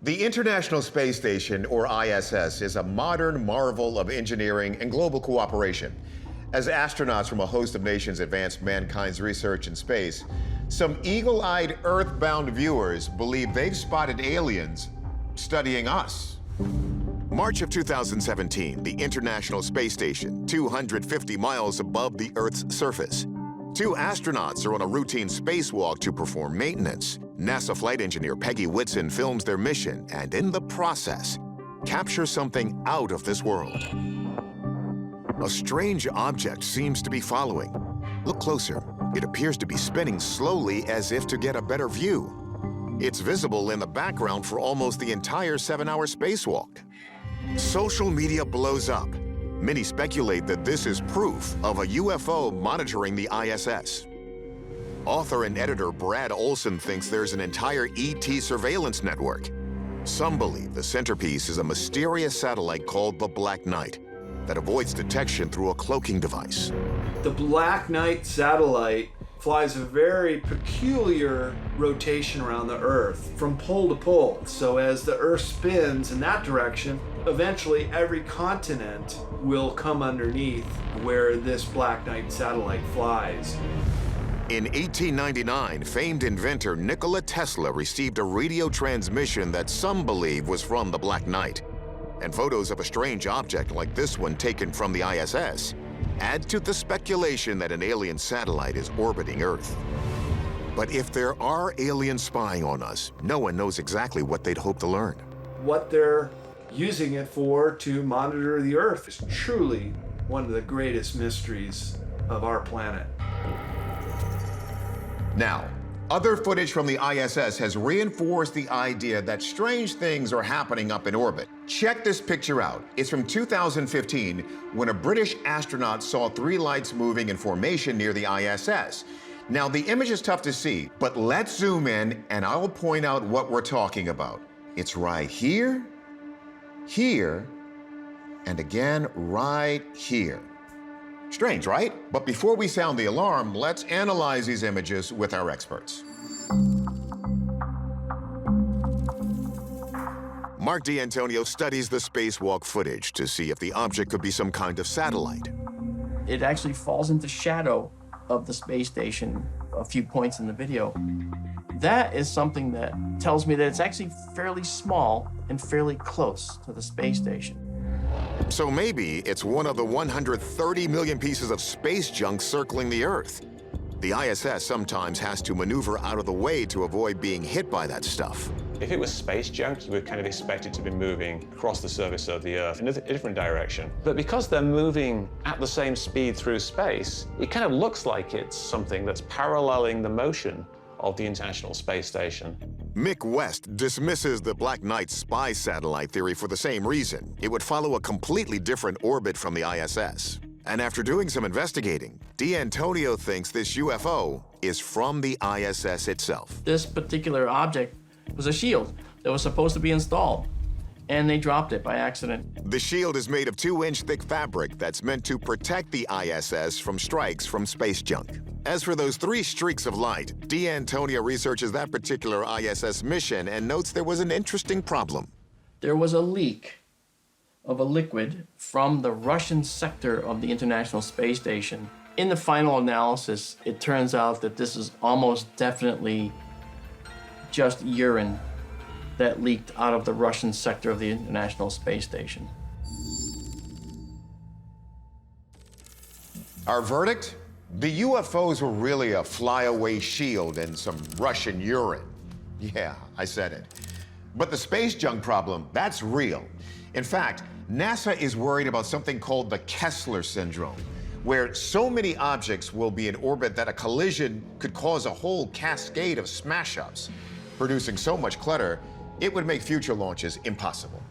The International Space Station, or ISS, is a modern marvel of engineering and global cooperation. As astronauts from a host of nations advance mankind's research in space, some eagle-eyed Earth-bound viewers believe they've spotted aliens studying us. March of 2017, the International Space Station, 250 miles above the Earth's surface. Two astronauts are on a routine spacewalk to perform maintenance. NASA flight engineer Peggy Whitson films their mission and, in the process, captures something out of this world. A strange object seems to be following. Look closer. It appears to be spinning slowly as if to get a better view. It's visible in the background for almost the entire 7-hour spacewalk. Social media blows up. Many speculate that this is proof of a UFO monitoring the ISS. Author and editor Brad Olson thinks there's an entire ET surveillance network. Some believe the centerpiece is a mysterious satellite called the Black Knight that avoids detection through a cloaking device. The Black Knight satellite flies a very peculiar rotation around the Earth from pole to pole. So as the Earth spins in that direction, eventually every continent will come underneath where this Black Knight satellite flies. In 1899, famed inventor Nikola Tesla received a radio transmission that some believe was from the Black Knight. And photos of a strange object like this one taken from the ISS add to the speculation that an alien satellite is orbiting Earth. But if there are aliens spying on us, no one knows exactly what they'd hope to learn. What they're using it for to monitor the Earth is truly one of the greatest mysteries of our planet. Now, other footage from the ISS has reinforced the idea that strange things are happening up in orbit. Check this picture out. It's from 2015, when a British astronaut saw 3 lights moving in formation near the ISS. Now, the image is tough to see, but let's zoom in and I'll point out what we're talking about. It's right here, here, and again right here. Strange, right? But before we sound the alarm, let's analyze these images with our experts. Mark D'Antonio studies the spacewalk footage to see if the object could be some kind of satellite. It actually falls into shadow of the space station a few points in the video. That is something that tells me that it's actually fairly small and fairly close to the space station. So maybe it's one of the 130 million pieces of space junk circling the Earth. The ISS sometimes has to maneuver out of the way to avoid being hit by that stuff. If it was space junk, you would kind of expect it to be moving across the surface of the Earth in a different direction. But because they're moving at the same speed through space, it kind of looks like it's something that's paralleling the motion of the International Space Station. Mick West dismisses the Black Knight spy satellite theory for the same reason. It would follow a completely different orbit from the ISS. And after doing some investigating, D'Antonio thinks this UFO is from the ISS itself. This particular object was a shield that was supposed to be installed, and they dropped it by accident. The shield is made of 2-inch thick fabric that's meant to protect the ISS from strikes from space junk. As for those 3 streaks of light, D'Antonio researches that particular ISS mission and notes there was an interesting problem. There was a leak of a liquid from the Russian sector of the International Space Station. In the final analysis, it turns out that this is almost definitely just urine that leaked out of the Russian sector of the International Space Station. Our verdict? The UFOs were really a flyaway shield and some Russian urine. Yeah, I said it. But the space junk problem, that's real. In fact, NASA is worried about something called the Kessler syndrome, where so many objects will be in orbit that a collision could cause a whole cascade of smash-ups, producing so much clutter, it would make future launches impossible.